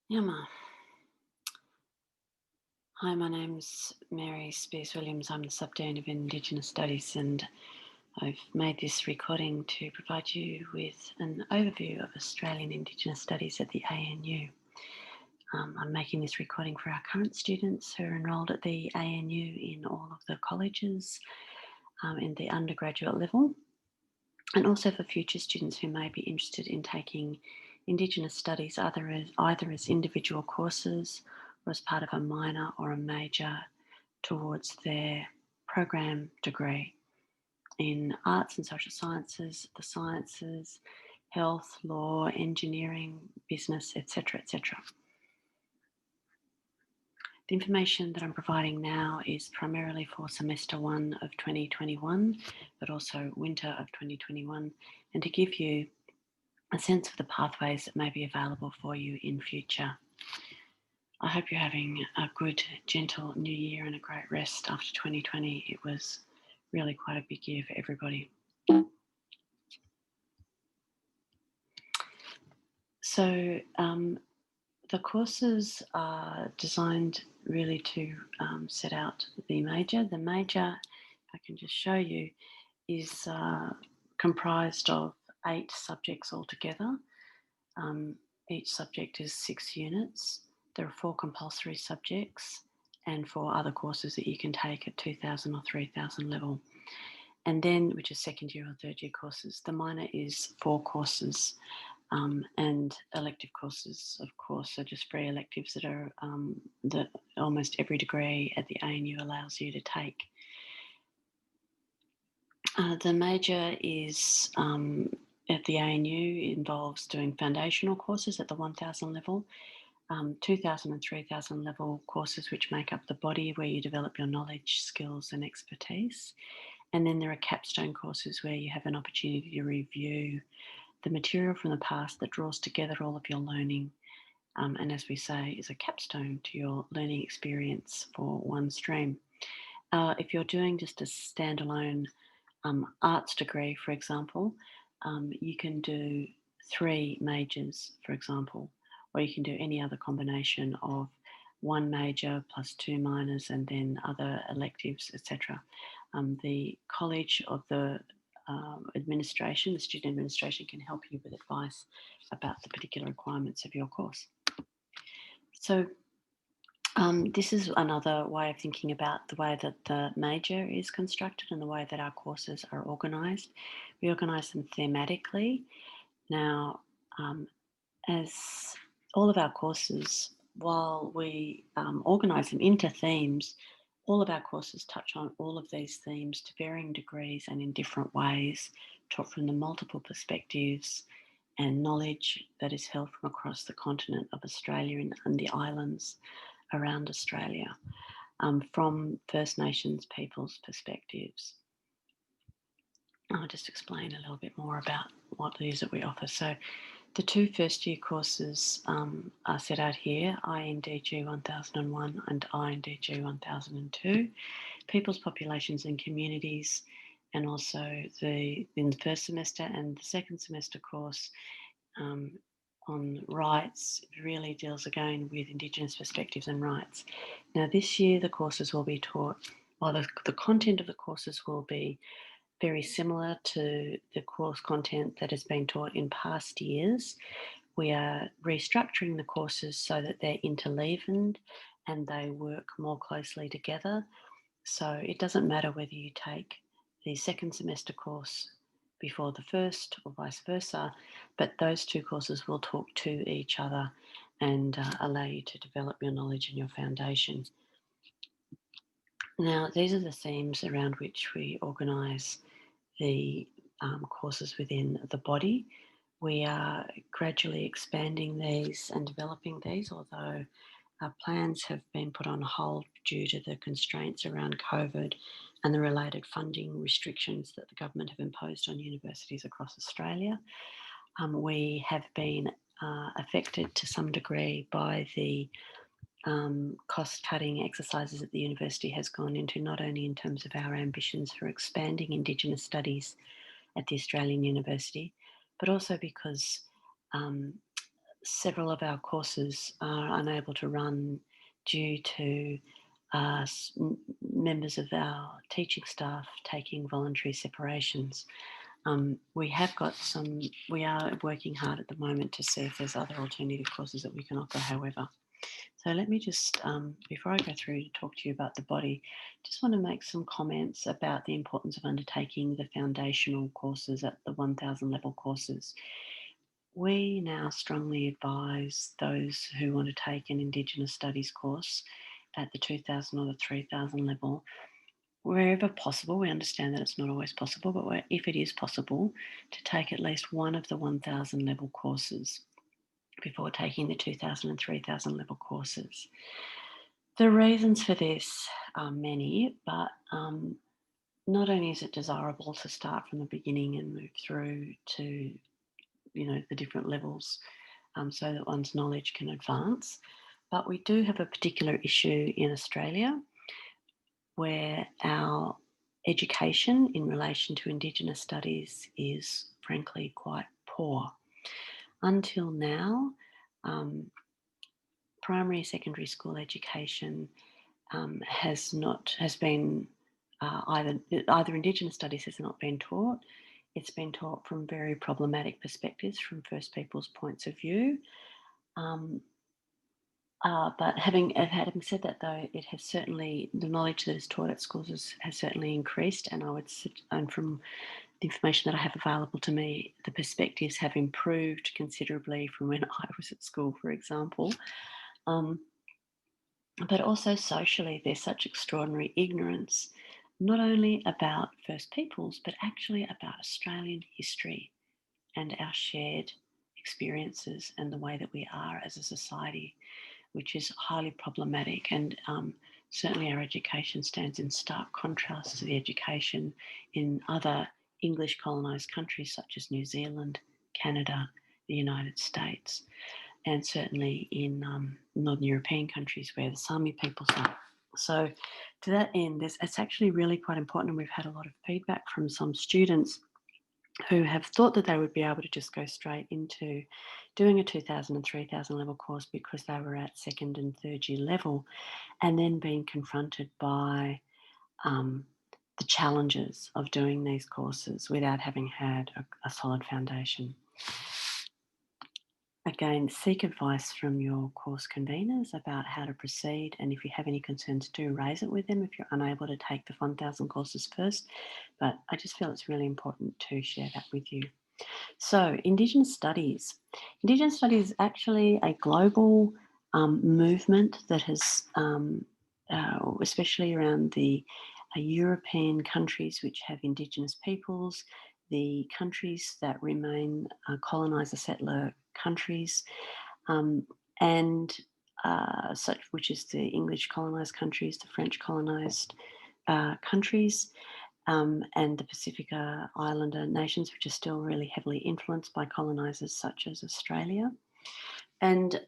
Yama. Hi, my name's Mary Spears Williams. I'm the Subdean of Indigenous Studies, and I've made this recording to provide you with an overview of Australian Indigenous Studies at the ANU. I'm making this recording for our current students who are enrolled at the ANU in all of the colleges in the undergraduate level, and also for future students who may be interested in taking Indigenous Studies either as individual courses or as part of a minor or a major towards their program degree in arts and social sciences, the sciences, health, law, engineering, business, etc., etc. The information that I'm providing now is primarily for semester 1 of 2021, but also winter of 2021, and to give you a sense of the pathways that may be available for you in future. I hope you're having a good, gentle new year and a great rest after 2020. It was really quite a big year for everybody. So the courses are designed really to set out the major. The major, if I can just show you, is comprised of 8 subjects altogether. Each subject is 6 units. There are 4 compulsory subjects and 4 other courses that you can take at 2000 or 3000 level. And then, which is second year or third year courses. The minor is 4 courses, and elective courses, of course, are just free electives that are that almost every degree at the ANU allows you to take. The major is at the ANU involves doing foundational courses at the 1000 level, 2000 and 3000 level courses which make up the body where you develop your knowledge, skills and expertise. And then there are capstone courses where you have an opportunity to review the material from the past that draws together all of your learning, and as we say, is a capstone to your learning experience for one stream. If you're doing just a standalone arts degree, for example, you can do 3 majors, for example, or you can do any other combination of 1 major plus 2 minors and then other electives, etc. The College of the Administration, the student administration, can help you with advice about the particular requirements of your course. So this is another way of thinking about the way that the major is constructed and the way that our courses are organised. We organise them thematically. Now, as all of our courses, while we organise them into themes, all of our courses touch on all of these themes to varying degrees and in different ways, taught from the multiple perspectives and knowledge that is held from across the continent of Australia and the islands around Australia, from First Nations people's perspectives. I'll just explain a little bit more about what it is that we offer. So the 2 first year courses are set out here, INDG 1001 and INDG 1002, People's Populations and Communities, and also in the first semester and the second semester course on rights really deals again with Indigenous perspectives and rights. Now this year the courses will be taught, well the content of the courses will be very similar to the course content that has been taught in past years. We are restructuring the courses so that they're interleavened and they work more closely together. So it doesn't matter whether you take the second semester course before the first or vice versa, but those 2 courses will talk to each other and allow you to develop your knowledge and your foundation. Now, these are the themes around which we organise the courses within the body. We are gradually expanding these and developing these, although our plans have been put on hold due to the constraints around COVID and the related funding restrictions that the government have imposed on universities across Australia. We have been affected to some degree by the cost-cutting exercises that the university has gone into, not only in terms of our ambitions for expanding Indigenous studies at the Australian University, but also because several of our courses are unable to run due to members of our teaching staff taking voluntary separations. We have got some, we are working hard at the moment to see if there's other alternative courses that we can offer, however. So let me just, before I go through to talk to you about the body, just want to make some comments about the importance of undertaking the foundational courses at the 1000 level courses. We now strongly advise those who want to take an Indigenous Studies course at the 2000 or the 3000 level, wherever possible. We understand that it's not always possible, but if it is possible, to take at least one of the 1000 level courses before taking the 2000 and 3000 level courses. The reasons for this are many, but not only is it desirable to start from the beginning and move through to the different levels so that one's knowledge can advance, but we do have a particular issue in Australia where our education in relation to Indigenous studies is frankly quite poor. Until now, primary secondary school education has been either Indigenous studies has not been taught. It's been taught from very problematic perspectives, from First Peoples' points of view. But having said that, though, it has certainly, the knowledge that is taught at schools has certainly increased, and and from the information that I have available to me, the perspectives have improved considerably from when I was at school, for example. But also socially, there's such extraordinary ignorance, not only about First Peoples, but actually about Australian history and our shared experiences and the way that we are as a society, which is highly problematic. And certainly our education stands in stark contrast to the education in other English colonised countries such as New Zealand, Canada, the United States, and certainly in Northern European countries where the Sami peoples are. So to that end, it's actually really quite important, and we've had a lot of feedback from some students who have thought that they would be able to just go straight into doing a 2000 and 3000 level course because they were at second and third year level, and then being confronted by the challenges of doing these courses without having had a solid foundation. Again, seek advice from your course conveners about how to proceed, and if you have any concerns, do raise it with them if you're unable to take the 1000 courses first. But I just feel it's really important to share that with you. So, Indigenous Studies. Indigenous Studies is actually a global movement that has, especially around the European countries which have Indigenous peoples, the countries that remain coloniser settler countries, and such, which is the English colonised countries, the French colonised countries, and the Pacific Islander nations, which are still really heavily influenced by colonisers such as Australia. And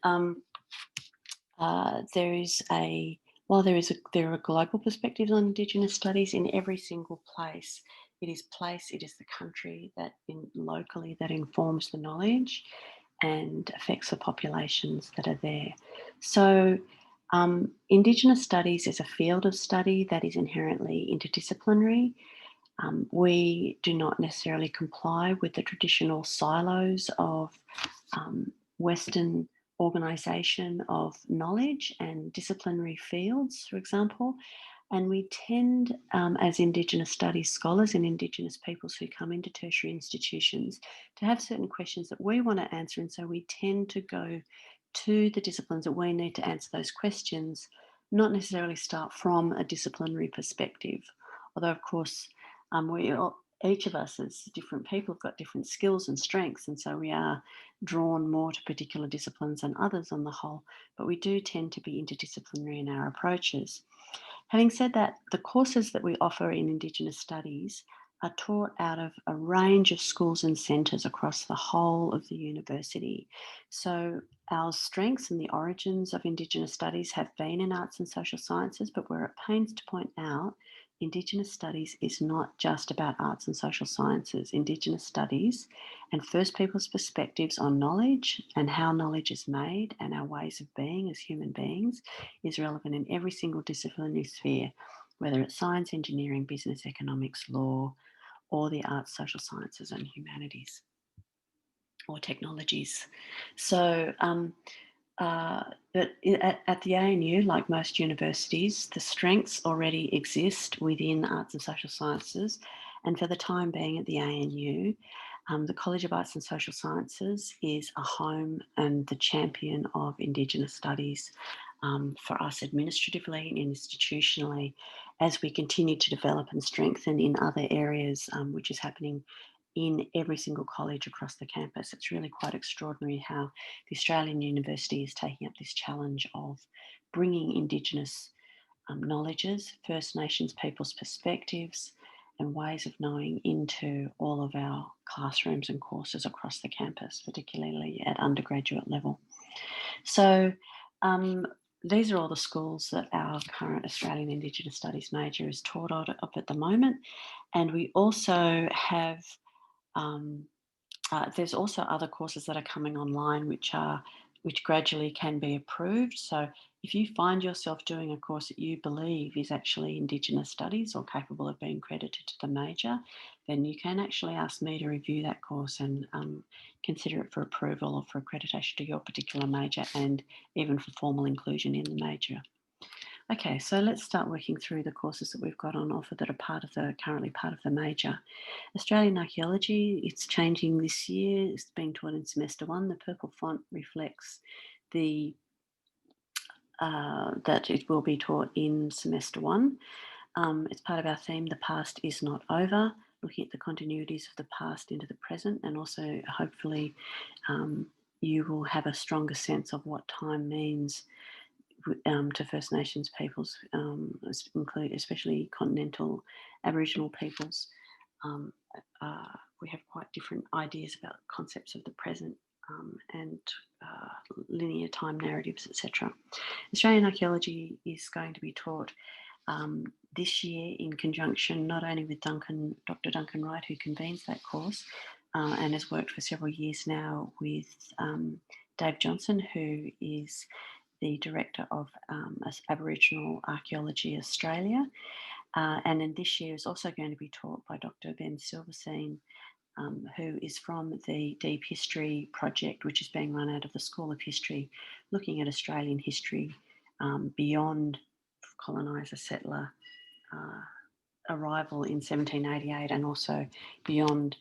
there are global perspectives on Indigenous studies in every single place. It is the country that locally that informs the knowledge and affects the populations that are there. So Indigenous studies is a field of study that is inherently interdisciplinary. We do not necessarily comply with the traditional silos of Western organisation of knowledge and disciplinary fields, for example. And we tend, as Indigenous studies scholars and Indigenous peoples who come into tertiary institutions, to have certain questions that we want to answer. And so we tend to go to the disciplines that we need to answer those questions, not necessarily start from a disciplinary perspective. Although, of course, each of us as different people have got different skills and strengths, and so we are drawn more to particular disciplines than others on the whole, but we do tend to be interdisciplinary in our approaches. Having said that, the courses that we offer in Indigenous Studies are taught out of a range of schools and centres across the whole of the university. So our strengths and the origins of Indigenous Studies have been in arts and social sciences, but we're at pains to point out Indigenous studies is not just about arts and social sciences. Indigenous studies and First Peoples' perspectives on knowledge and how knowledge is made and our ways of being as human beings is relevant in every single disciplinary sphere, whether it's science, engineering, business, economics, law, or the arts, social sciences, and humanities or technologies. So, but at the ANU, like most universities, the strengths already exist within arts and social sciences. And for the time being at the ANU, the College of Arts and Social Sciences is a home and the champion of Indigenous studies for us administratively and institutionally as we continue to develop and strengthen in other areas, which is happening in every single college across the campus. It's really quite extraordinary how the Australian University is taking up this challenge of bringing Indigenous knowledges, First Nations people's perspectives, and ways of knowing into all of our classrooms and courses across the campus, particularly at undergraduate level. So, these are all the schools that our current Australian Indigenous Studies major is taught of at the moment. And we also have um, there's also other courses that are coming online which gradually can be approved. So if you find yourself doing a course that you believe is actually Indigenous Studies or capable of being credited to the major, then you can actually ask me to review that course and consider it for approval or for accreditation to your particular major and even for formal inclusion in the major. Okay, so let's start working through the courses that we've got on offer that are currently part of the major. Australian Archaeology, it's changing this year. It's being taught in semester one. The purple font reflects the that it will be taught in semester one. It's part of our theme, The Past is Not Over, looking at the continuities of the past into the present, and also hopefully you will have a stronger sense of what time means to First Nations peoples, especially continental Aboriginal peoples. Um, we have quite different ideas about concepts of the present and linear time narratives, etc. Australian archaeology is going to be taught this year in conjunction not only with Dr. Duncan Wright, who convenes that course and has worked for several years now with Dave Johnson, who is the director of Aboriginal Archaeology Australia. And then this year is also going to be taught by Dr. Ben Silverstein, who is from the Deep History project, which is being run out of the School of History, looking at Australian history beyond coloniser settler arrival in 1788 and also beyond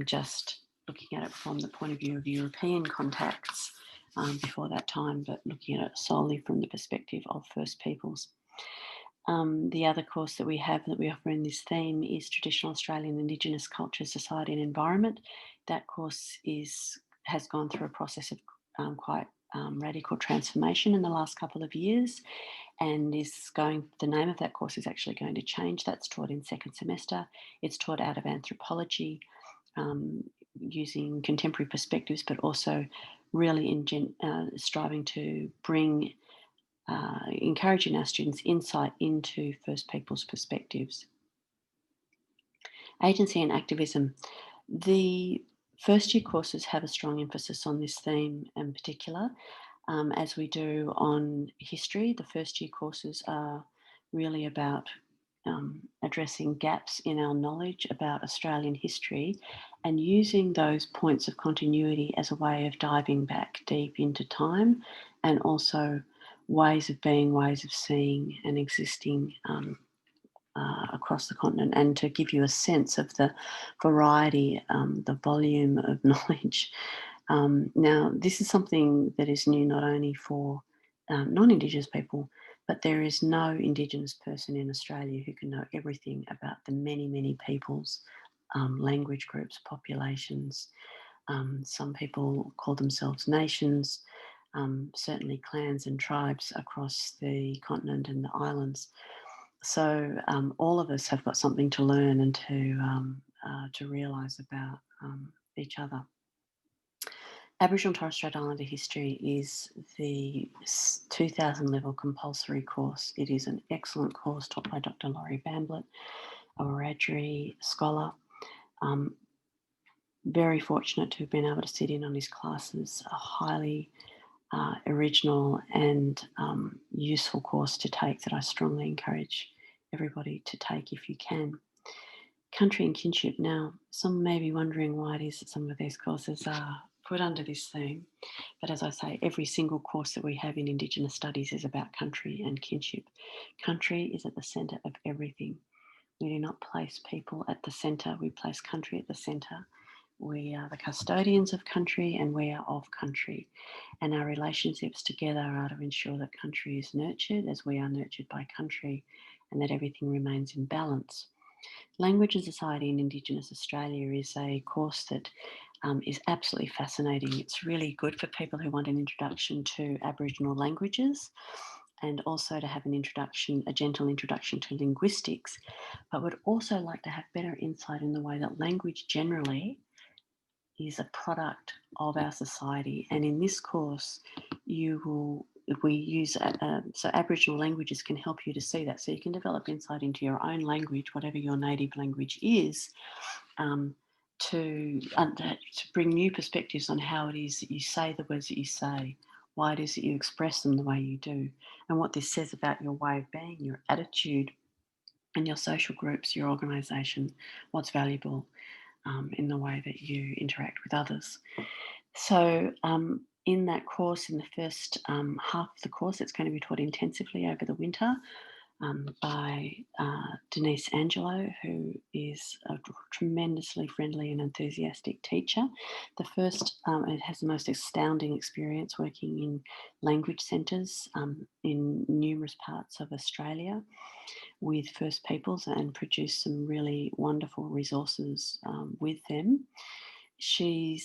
just looking at it from the point of view of European contacts before that time, but looking at it solely from the perspective of First Peoples. The other course that we offer in this theme is Traditional Australian Indigenous Culture, Society and Environment. That course has gone through a process of quite radical transformation in the last couple of years, and the name of that course is actually going to change. That's taught in second semester. It's taught out of anthropology, using contemporary perspectives, but also really striving to bring encouraging our students insight into First Peoples perspectives. Agency and activism. The first year courses have a strong emphasis on this theme in particular. As we do on history, the first year courses are really about addressing gaps in our knowledge about Australian history and using those points of continuity as a way of diving back deep into time and also ways of being, ways of seeing and existing across the continent, and to give you a sense of the variety, the volume of knowledge. Now, this is something that is new not only for non-Indigenous people, but there is no Indigenous person in Australia who can know everything about the many, many peoples, language groups, populations. Some people call themselves nations, certainly clans and tribes across the continent and the islands. So all of us have got something to learn and to realise about each other. Aboriginal and Torres Strait Islander history is the 2000 level compulsory course. It is an excellent course taught by Dr. Laurie Bamblett, a Wiradjuri scholar. Very fortunate to have been able to sit in on his classes, a highly original and useful course to take that I strongly encourage everybody to take if you can. Country and kinship. Now, some may be wondering why it is that some of these courses are put under this theme. But as I say, every single course that we have in Indigenous Studies is about country and kinship. Country is at the centre of everything. We do not place people at the centre, we place country at the centre. We are the custodians of country and we are of country. And our relationships together are to ensure that country is nurtured as we are nurtured by country and that everything remains in balance. Language and Society in Indigenous Australia is a course that is absolutely fascinating. It's really good for people who want an introduction to Aboriginal languages and also to have an introduction, a gentle introduction to linguistics, but would also like to have better insight in the way that language generally is a product of our society. And in this course, we use so Aboriginal languages can help you to see that. So you can develop insight into your own language, whatever your native language is, to bring new perspectives on how it is that you say the words that you say, why it is that you express them the way you do, and what this says about your way of being, your attitude, and your social groups, your organisation, what's valuable in the way that you interact with others. So, in that course, in the first half of the course, it's going to be taught intensively over the winter by Denise Angelo, who is a tremendously friendly and enthusiastic teacher. It has the most astounding experience working in language centres in numerous parts of Australia with First Peoples and produced some really wonderful resources with them. She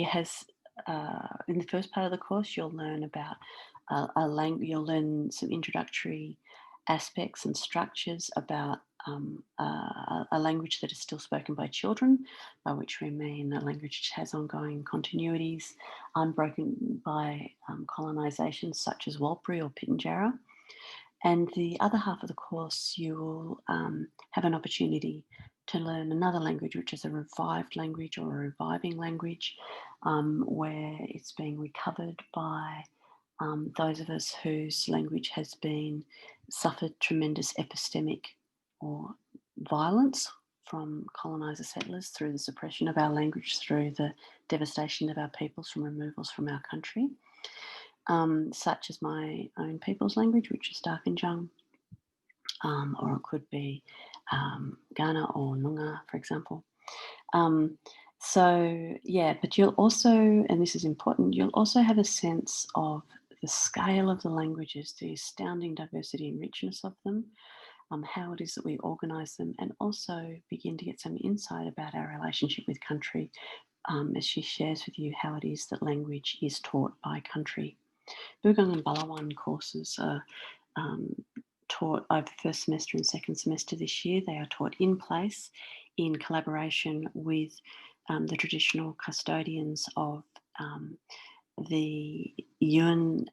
has in the first part of the course you'll learn about a language. You'll learn some introductory aspects and structures about a language that is still spoken by children, by which we mean a language which has ongoing continuities, unbroken by colonisations such as Warlpiri or Pitjantjatjara. And the other half of the course, you will have an opportunity to learn another language, which is a revived language or a reviving language, where it's being recovered by those of us whose language has been suffered tremendous epistemic or violence from coloniser settlers through the suppression of our language, through the devastation of our peoples from removals from our country. Such as my own people's language, which is Darkinjung, or it could be Ghana or Noongar, for example. But you'll also, and this is important, you'll also have a sense of the scale of the languages, the astounding diversity and richness of them, how it is that we organise them, and also begin to get some insight about our relationship with country as she shares with you how it is that language is taught by country. Bugang and Balawan courses are taught over first semester and second semester this year. They are taught in place in collaboration with the traditional custodians of the Yuin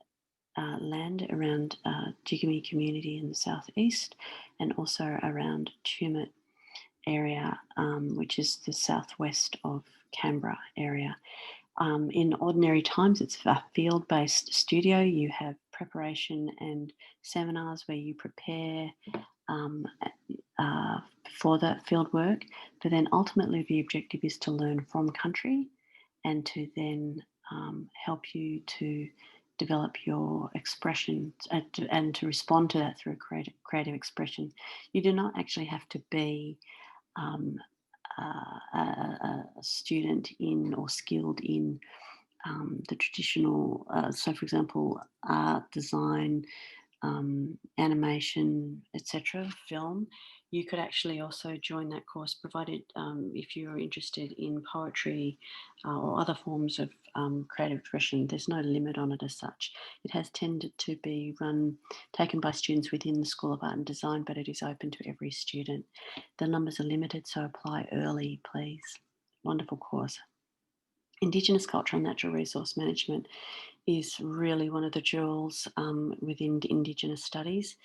land around Jigami community in the southeast and also around Tumut area, which is the southwest of Canberra area. In ordinary times, it's a field-based studio. You have preparation and seminars where you prepare for that field work, but then ultimately the objective is to learn from country and to then help you to develop your expression and to respond to that through creative expression. You do not actually have to be a student in or skilled in the traditional, so for example, art, design, animation, etc., film. You could actually also join that course, provided if you're interested in poetry or other forms of creative expression. There's no limit on it as such. It has tended to be taken by students within the School of Art and Design, but it is open to every student. The numbers are limited, so apply early, please. Wonderful course. Indigenous culture and natural resource management is really one of the jewels within Indigenous studies.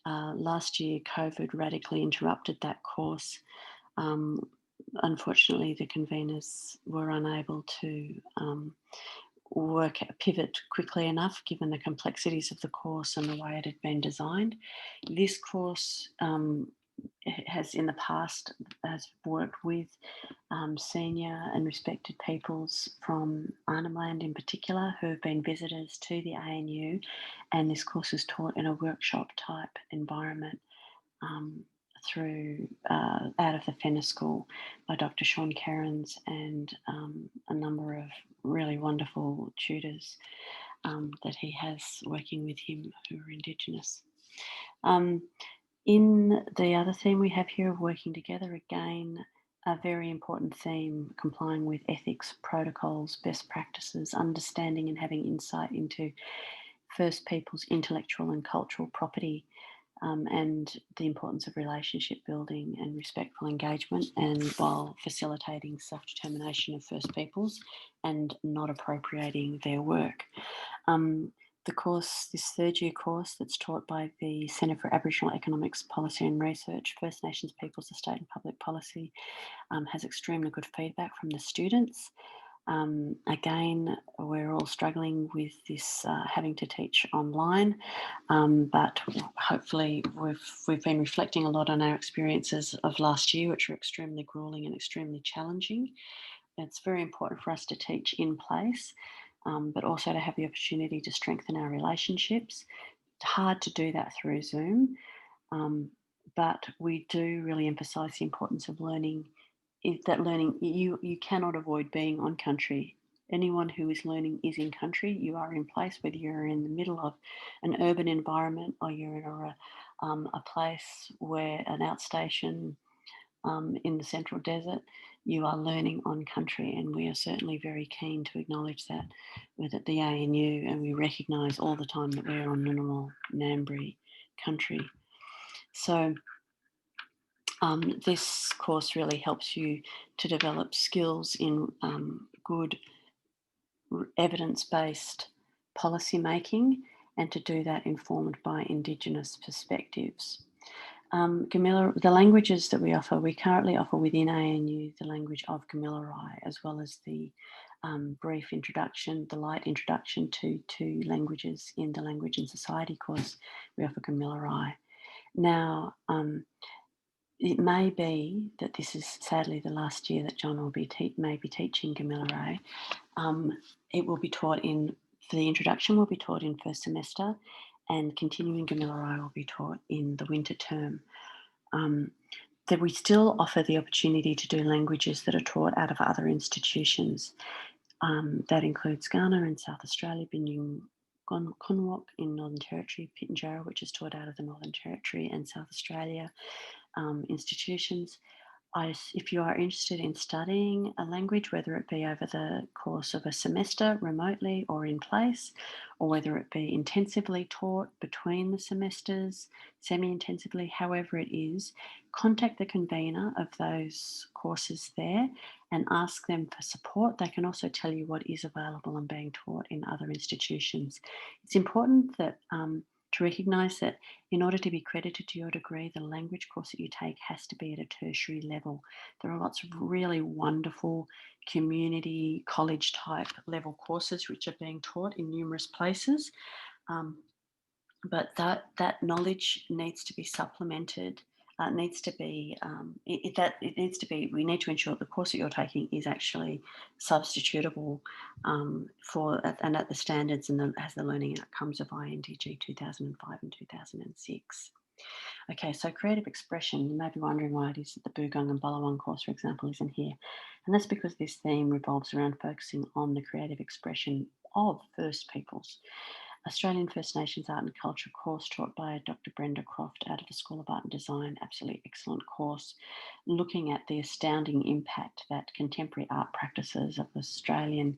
Last year, COVID radically interrupted that course. Um, Unfortunately, the conveners were unable to pivot quickly enough given the complexities of the course and the way it had been designed. This course has in the past has worked with senior and respected peoples from Arnhem Land in particular who have been visitors to the ANU, and this course is taught in a workshop type environment um, through out of the Fenner School by Dr. Sean Kerins and a number of really wonderful tutors that he has working with him who are Indigenous. Um, in the other theme we have here of working together, again, a very important theme, complying with ethics, protocols, best practices, understanding and having insight into First Peoples' intellectual and cultural property, and the importance of relationship building and respectful engagement, and while facilitating self-determination of First Peoples and not appropriating their work. Um, the course, this third year course that's taught by the Centre for Aboriginal Economics, Policy and Research, First Nations Peoples Estate and Public Policy, has extremely good feedback from the students. Again, we're all struggling with this having to teach online, but hopefully we've been reflecting a lot on our experiences of last year, which were extremely grueling and extremely challenging. It's very important for us to teach in place, but also to have the opportunity to strengthen our relationships. It's hard to do that through Zoom, um, but we do really emphasise the importance of learning. Is that learning you cannot avoid being on country. Anyone who is learning is in country. You are in place, whether you're in the middle of an urban environment or you're in a place where an outstation in the central desert, you are learning on country, and we are certainly very keen to acknowledge that at the ANU, and we recognise all the time that we're on Ngunnawal Ngambri country. So this course really helps you to develop skills in good evidence-based policy making, and to do that informed by Indigenous perspectives. The languages that we offer, we currently offer within ANU the language of Gamilaroi, as well as the brief introduction, the light introduction to languages in the Language and Society course. We offer Gamilaroi. Now, it may be that this is sadly the last year that John will be may be teaching Gamilaroi. It will be taught for the introduction will be taught in first semester, and continuing Gamilaroi will be taught in the winter term. That we still offer the opportunity to do languages that are taught out of other institutions. That includes Ghana in South Australia, Binyung Kunwok in Northern Territory, Pitjantjatjara, which is taught out of the Northern Territory and South Australia institutions. If you are interested in studying a language, whether it be over the course of a semester remotely or in place, or whether it be intensively taught between the semesters, semi-intensively, however it is, contact the convener of those courses there and ask them for support. They can also tell you what is available and being taught in other institutions. It's important that to recognise that in order to be credited to your degree, the language course that you take has to be at a tertiary level. There are lots of really wonderful community college type level courses which are being taught in numerous places, but that knowledge needs to be supplemented. Needs to be it needs to be. We need to ensure that the course that you're taking is actually substitutable for and at the standards and has the learning outcomes of INDG 2005 and 2006. Okay, so creative expression. You may be wondering why it is that the Bugung and Ballawong course, for example, isn't here, and that's because this theme revolves around focusing on the creative expression of First Peoples. Australian First Nations Art and Culture course taught by Dr. Brenda Croft out of the School of Art and Design. Absolutely excellent course, looking at the astounding impact that contemporary art practices of Australian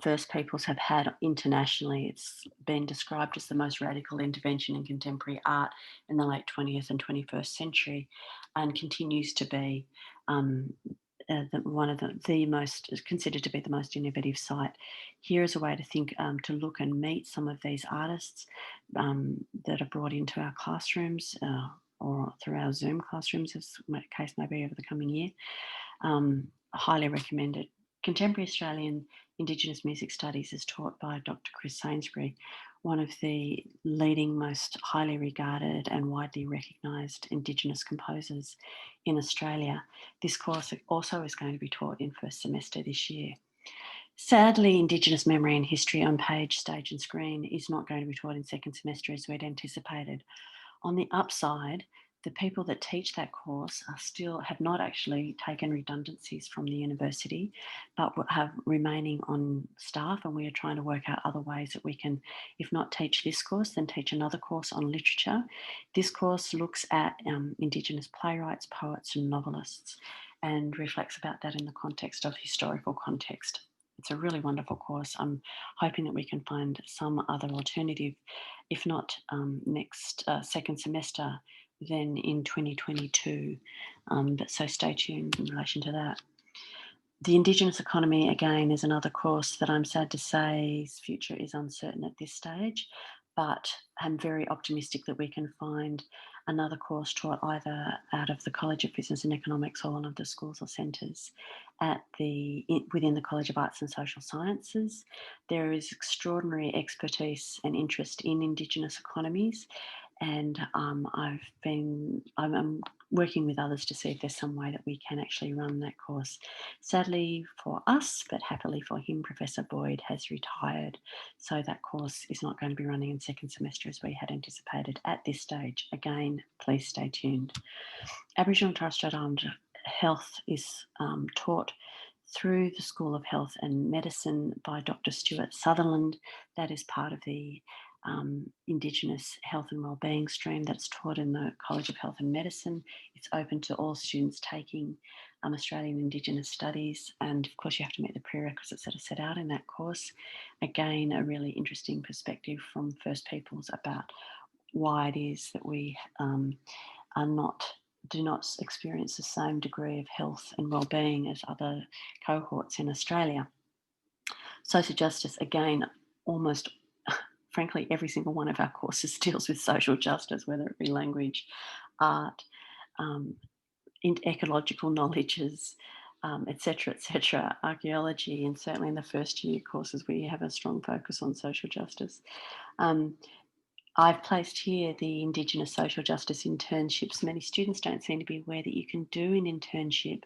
First Peoples have had internationally. It's been described as the most radical intervention in contemporary art in the late 20th and 21st century, and continues to be. one of the most considered to be the most innovative site. Here is a way to think to look and meet some of these artists that are brought into our classrooms or through our Zoom classrooms, as the case may be over the coming year. Highly recommended. Contemporary Australian Indigenous Music Studies is taught by Dr. Chris Sainsbury, one of the leading, most highly regarded and widely recognised Indigenous composers in Australia. This course also is going to be taught in first semester this year. Sadly, Indigenous memory and history on page, stage and screen is not going to be taught in second semester as we'd anticipated. On the upside, the people that teach that course have not actually taken redundancies from the university, but have remaining on staff, and we are trying to work out other ways that we can, if not teach this course, then teach another course on literature. This course looks at Indigenous playwrights, poets and novelists, and reflects about that in the context of historical context. It's a really wonderful course. I'm hoping that we can find some other alternative, if not next second semester, then in 2022. But so stay tuned in relation to that. The Indigenous economy, again, is another course that I'm sad to say's future is uncertain at this stage, but I'm very optimistic that we can find another course taught either out of the College of Business and Economics or one of the schools or centres within the College of Arts and Social Sciences. There is extraordinary expertise and interest in Indigenous economies, and I'm working with others to see if there's some way that we can actually run that course. Sadly for us, but happily for him, Professor Boyd has retired, so that course is not going to be running in second semester as we had anticipated at this stage. Again, please stay tuned. Aboriginal and Torres Strait Islander health is taught through the School of Health and Medicine by Dr. Stuart Sutherland. That is part of the Indigenous Health and Wellbeing stream that's taught in the College of Health and Medicine. It's open to all students taking Australian Indigenous Studies, and of course you have to meet the prerequisites that are set out in that course. Again, a really interesting perspective from First Peoples about why it is that we do not experience the same degree of health and wellbeing as other cohorts in Australia. Social justice, again, almost frankly, every single one of our courses deals with social justice, whether it be language, art, ecological knowledges, etc., archaeology, and certainly in the first year courses we have a strong focus on social justice. I've placed here the Indigenous social justice internships. Many students don't seem to be aware that you can do an internship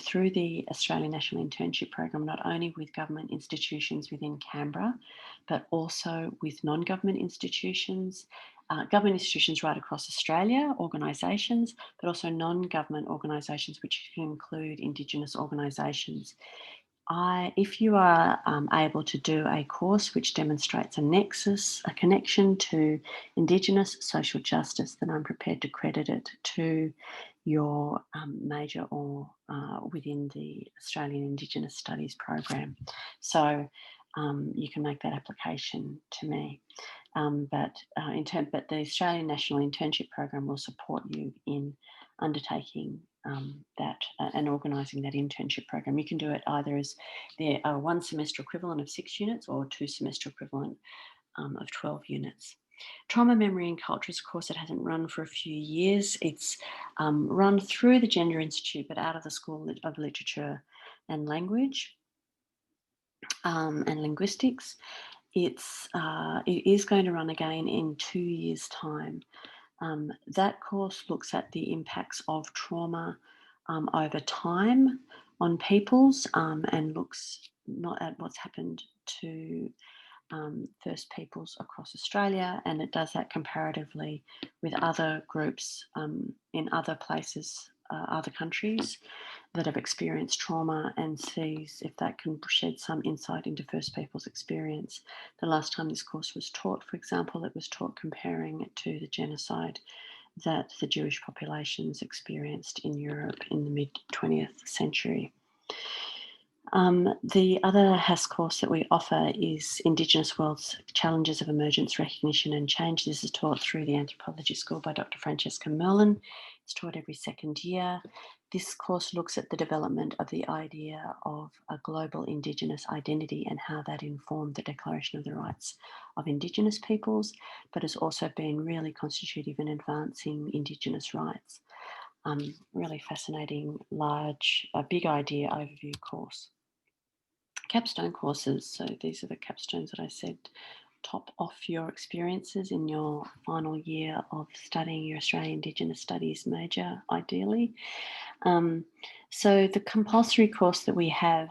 through the Australian National Internship Program, not only with government institutions within Canberra, but also with non-government institutions, government institutions right across Australia, organisations, but also non-government organisations, which can include Indigenous organisations. If you are able to do a course which demonstrates a connection to Indigenous social justice, then I'm prepared to credit it to your major or within the Australian Indigenous Studies program. So you can make that application to me. But the Australian National Internship Program will support you in undertaking that and organising that internship program. You can do it either as the 1 semester equivalent of 6 units or 2 semester equivalent of 12 units. Trauma, Memory and Culture is a course that hasn't run for a few years. It's run through the Gender Institute, but out of the School of Literature and Language and Linguistics. It is going to run again in 2 years' time. That course looks at the impacts of trauma over time on peoples and looks not at what's happened to First Peoples across Australia, and it does that comparatively with other groups in other places, other countries that have experienced trauma, and sees if that can shed some insight into First Peoples' experience. The last time this course was taught, for example, it was taught comparing it to the genocide that the Jewish populations experienced in Europe in the mid-20th century. The other HAS course that we offer is Indigenous World's Challenges of Emergence, Recognition and Change. This is taught through the Anthropology School by Dr. Francesca Merlin. It's taught every second year. This course looks at the development of the idea of a global Indigenous identity and how that informed the Declaration of the Rights of Indigenous Peoples, but has also been really constitutive in advancing Indigenous rights. Really fascinating, large, big idea overview course. Capstone courses. So these are the capstones that I said top off your experiences in your final year of studying your Australian Indigenous Studies major, ideally. Um, so the compulsory course that we have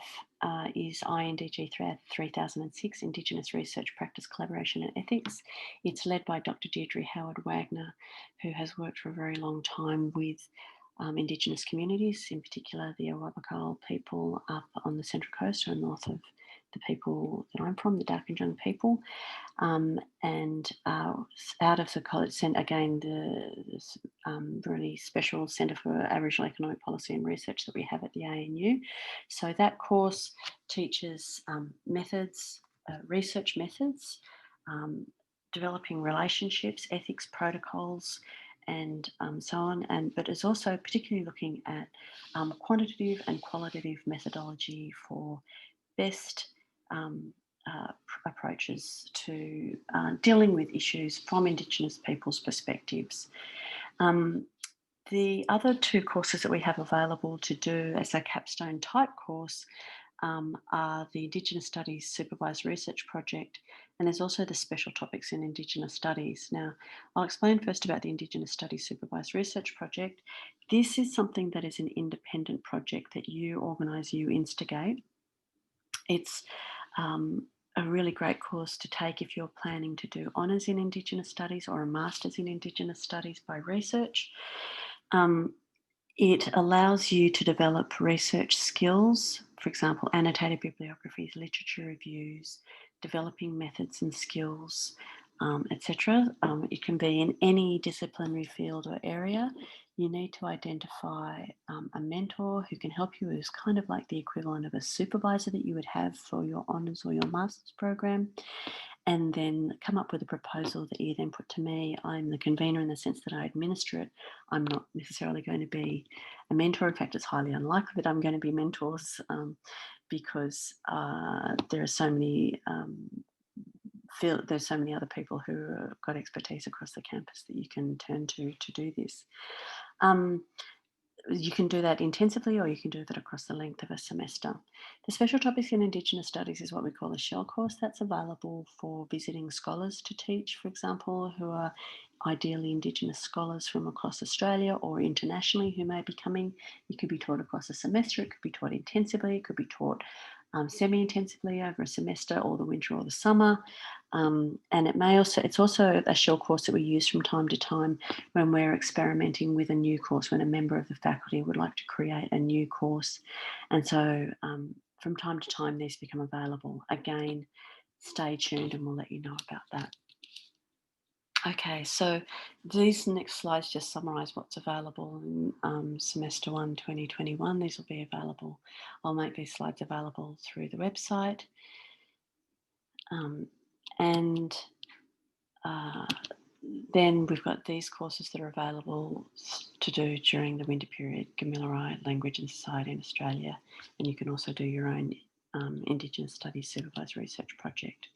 is INDG 3006, Indigenous Research, Practice, Collaboration and Ethics. It's led by Dr. Deirdre Howard Wagner, who has worked for a very long time with Indigenous communities, in particular the Awabakal people up on the Central Coast, so north of the people that I'm from, the Darkinjung people. And out of the college, again, the really special Centre for Aboriginal Economic Policy and Research that we have at the ANU. So that course teaches methods, research methods, um, developing relationships, ethics protocols, and so on. But it's also particularly looking at quantitative and qualitative methodology for best approaches to dealing with issues from Indigenous people's perspectives. Um, the other two courses that we have available to do as a capstone type course are the Indigenous Studies Supervised Research Project, and there's also the Special Topics in Indigenous Studies. Now, I'll explain first about the Indigenous Studies Supervised Research Project. This is something that is an independent project that you organise, you instigate. It's a really great course to take if you're planning to do honours in Indigenous Studies or a Master's in Indigenous Studies by research. It allows you to develop research skills, for example, annotated bibliographies, literature reviews, developing methods and skills, etc. It can be in any disciplinary field or area. You need to identify a mentor who can help you, who's kind of like the equivalent of a supervisor that you would have for your honours or your master's program, and then come up with a proposal that you then put to me. I'm the convener in the sense that I administer it. I'm not necessarily going to be a mentor. In fact, it's highly unlikely that I'm going to be mentors because there are so many there's so many other people who have got expertise across the campus that you can turn to do this. You can do that intensively or you can do that across the length of a semester. The Special Topics in Indigenous Studies is what we call a shell course that's available for visiting scholars to teach, for example, who are ideally Indigenous scholars from across Australia or internationally who may be coming. It could be taught across a semester, it could be taught intensively, it could be taught semi-intensively over a semester or the winter or the summer. And it's also a shell course that we use from time to time when we're experimenting with a new course, when a member of the faculty would like to create a new course. And so from time to time, these become available. Again, stay tuned and we'll let you know about that. Okay, so these next slides just summarise what's available in semester 1, 2021. These will be available. I'll make these slides available through the website. And then we've got these courses that are available to do during the winter period: Gamilaroi, Language and Society in Australia, and you can also do your own Indigenous Studies Supervised Research Project.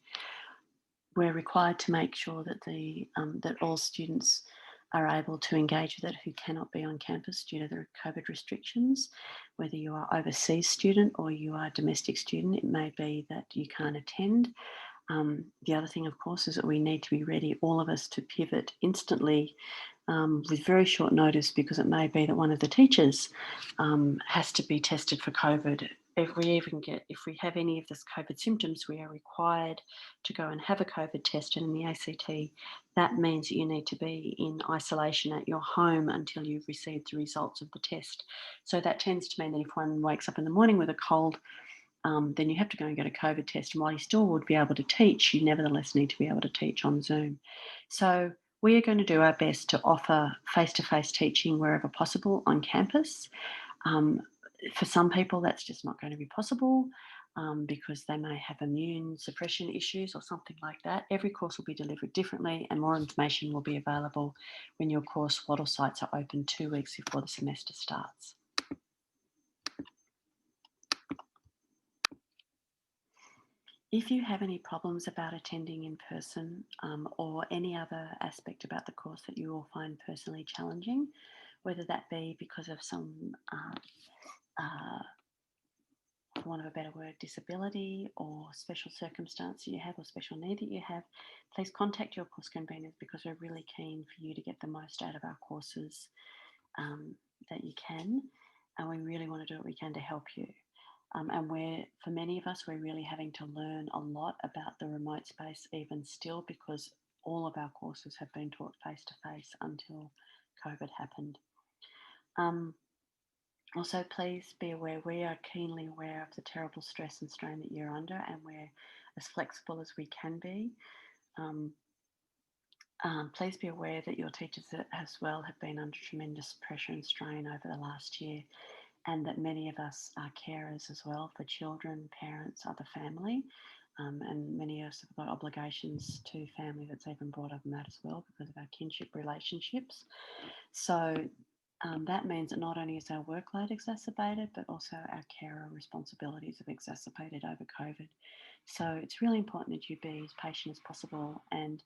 We're required to make sure that that all students are able to engage with it who cannot be on campus due to the COVID restrictions. Whether you are overseas student or you are a domestic student, it may be that you can't attend. The other thing, of course, is that we need to be ready, all of us, to pivot instantly with very short notice, because it may be that one of the teachers has to be tested for COVID. If we have any of this COVID symptoms, we are required to go and have a COVID test. And in the ACT, that means that you need to be in isolation at your home until you've received the results of the test. So that tends to mean that if one wakes up in the morning with a cold, then you have to go and get a COVID test. And while you still would be able to teach, you nevertheless need to be able to teach on Zoom. So we are going to do our best to offer face-to-face teaching wherever possible on campus. For some people, that's just not going to be possible because they may have immune suppression issues or something like that. Every course will be delivered differently, and more information will be available when your course wattle sites are open 2 weeks before the semester starts. If you have any problems about attending in person or any other aspect about the course that you will find personally challenging, whether that be because of some, for want of a better word, disability or special circumstance that you have or special need that you have, please contact your course conveners, because we're really keen for you to get the most out of our courses that you can, and we really want to do what we can to help you. And for many of us, we're really having to learn a lot about the remote space even still, because all of our courses have been taught face to face until COVID happened. Also, please be aware, we are keenly aware of the terrible stress and strain that you're under, and we're as flexible as we can be. Please be aware that your teachers as well have been under tremendous pressure and strain over the last year, and that many of us are carers as well for children, parents, other family, and many of us have got obligations to family that's even brought up in that as well because of our kinship relationships. So that means that not only is our workload exacerbated, but also our carer responsibilities have exacerbated over COVID. So it's really important that you be as patient as possible. And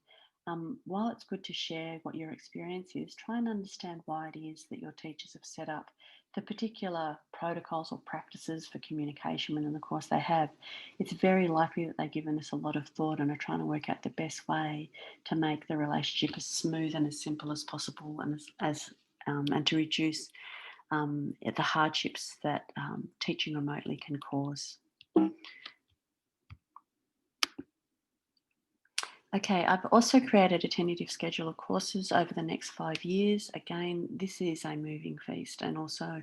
while it's good to share what your experience is, try and understand why it is that your teachers have set up the particular protocols or practices for communication within the course they have. It's very likely that they've given this a lot of thought and are trying to work out the best way to make the relationship as smooth and as simple as possible, and and to reduce the hardships that teaching remotely can cause. Okay, I've also created a tentative schedule of courses over the next 5 years. Again, this is a moving feast, and also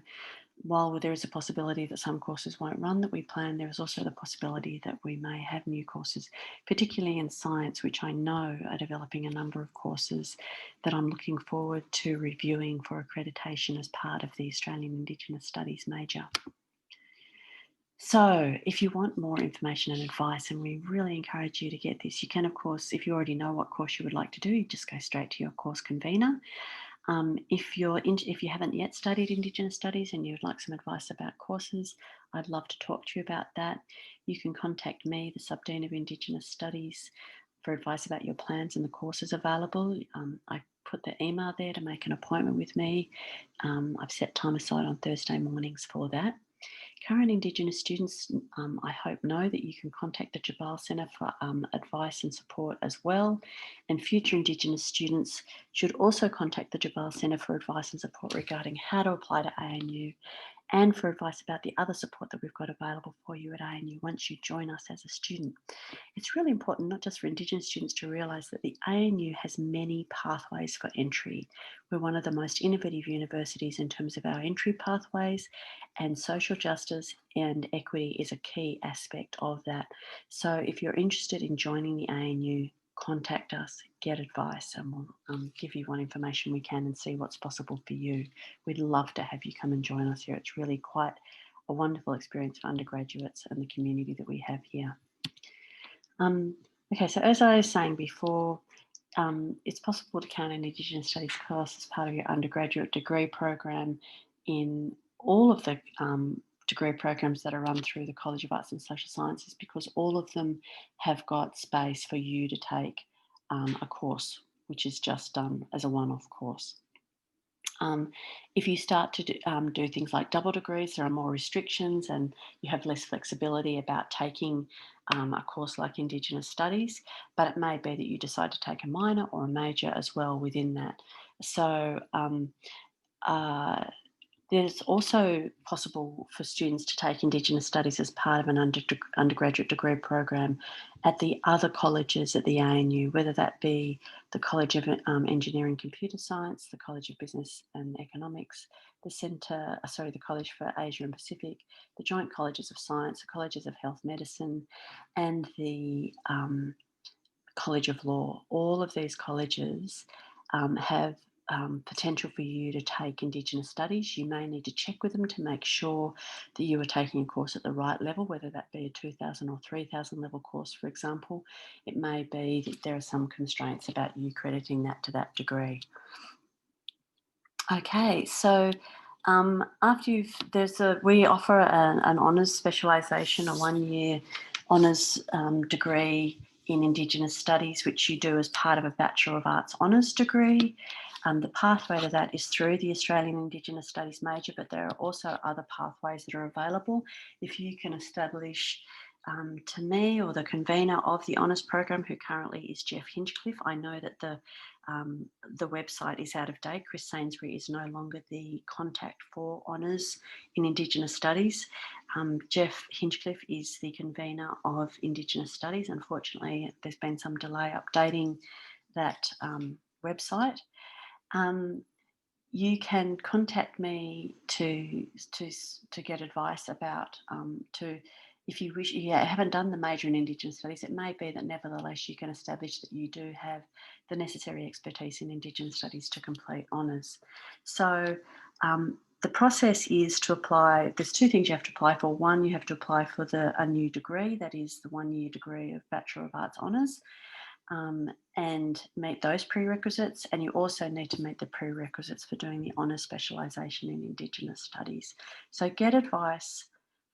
while there is a possibility that some courses won't run that we plan, there is also the possibility that we may have new courses, particularly in science, which I know are developing a number of courses that I'm looking forward to reviewing for accreditation as part of the Australian Indigenous Studies major. So if you want more information and advice, and we really encourage you to get this, you can, of course, if you already know what course you would like to do, you just go straight to your course convener. If you haven't yet studied Indigenous Studies and you would like some advice about courses, I'd love to talk to you about that. You can contact me, the Subdean of Indigenous Studies, for advice about your plans and the courses available. I put the email there to make an appointment with me. I've set time aside on Thursday mornings for that. Current Indigenous students, I hope, know that you can contact the Tjabal Centre for advice and support as well. And future Indigenous students should also contact the Tjabal Centre for advice and support regarding how to apply to ANU, and for advice about the other support that we've got available for you at ANU once you join us as a student. It's really important, not just for Indigenous students, to realise that the ANU has many pathways for entry. We're one of the most innovative universities in terms of our entry pathways, and social justice and equity is a key aspect of that. So if you're interested in joining the ANU, contact us, get advice, and we'll give you what information we can and see what's possible for you. We'd love to have you come and join us here. It's really quite a wonderful experience for undergraduates and the community that we have here. Okay, so as I was saying before, it's possible to count an Indigenous Studies course as part of your undergraduate degree program in all of the degree programs that are run through the College of Arts and Social Sciences, because all of them have got space for you to take a course, which is just done as a one-off course. If you start to do things like double degrees, there are more restrictions and you have less flexibility about taking a course like Indigenous Studies, but it may be that you decide to take a minor or a major as well within that. So there's also possible for students to take Indigenous Studies as part of an undergraduate degree program at the other colleges at the ANU, whether that be the College of Engineering Computer Science, the College of Business and Economics, the College for Asia and Pacific, the Joint Colleges of Science, the Colleges of Health Medicine, and the College of Law. All of these colleges have potential for you to take Indigenous Studies. You may need to check with them to make sure that you are taking a course at the right level, whether that be a 2000 or 3000 level course, for example. It may be that there are some constraints about you crediting that to that degree. Okay, so we offer an honours specialisation, a 1 year honours degree in Indigenous Studies, which you do as part of a Bachelor of Arts Honours degree. The pathway to that is through the Australian Indigenous Studies major, but there are also other pathways that are available. If you can establish to me or the convener of the honours program, who currently is Jeff Hinchcliffe, I know that the website is out of date. Chris Sainsbury is no longer the contact for honours in Indigenous Studies. Jeff Hinchcliffe is the convener of Indigenous Studies. Unfortunately, there's been some delay updating that website. You can contact me to get advice about if you wish. You haven't done the major in Indigenous Studies, it may be that nevertheless you can establish that you do have the necessary expertise in Indigenous Studies to complete honours. So the process is to apply. There's two things you have to apply for. One, you have to apply for a new degree, that is the 1-year degree of Bachelor of Arts Honours. And meet those prerequisites, and you also need to meet the prerequisites for doing the honours specialisation in Indigenous Studies. So get advice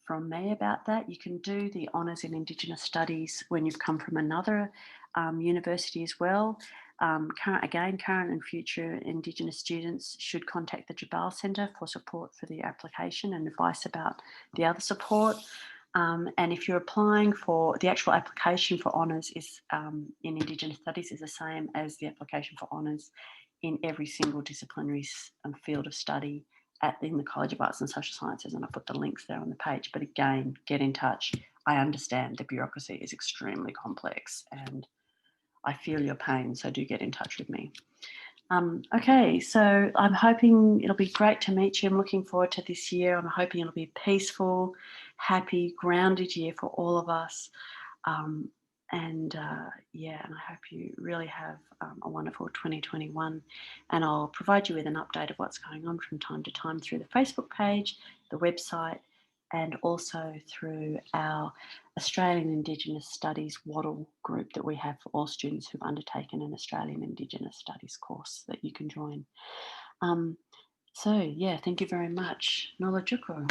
from me about that. You can do the honours in Indigenous Studies when you've come from another university as well. Current and future Indigenous students should contact the Tjabal Centre for support for the application and advice about the other support. And if you're applying for the actual application for honours is in Indigenous Studies is the same as the application for honours in every single disciplinary field of study in the College of Arts and Social Sciences, and I put the links there on the page. But again, get in touch. I understand the bureaucracy is extremely complex and I feel your pain, so do get in touch with me. Okay, so I'm hoping it'll be great to meet you. I'm looking forward to this year. I'm hoping it'll be a peaceful, happy, grounded year for all of us. And I hope you really have a wonderful 2021. And I'll provide you with an update of what's going on from time to time through the Facebook page, the website, and also through our Australian Indigenous Studies Wattle group that we have for all students who've undertaken an Australian Indigenous Studies course that you can join. Thank you very much. Nola Jukur.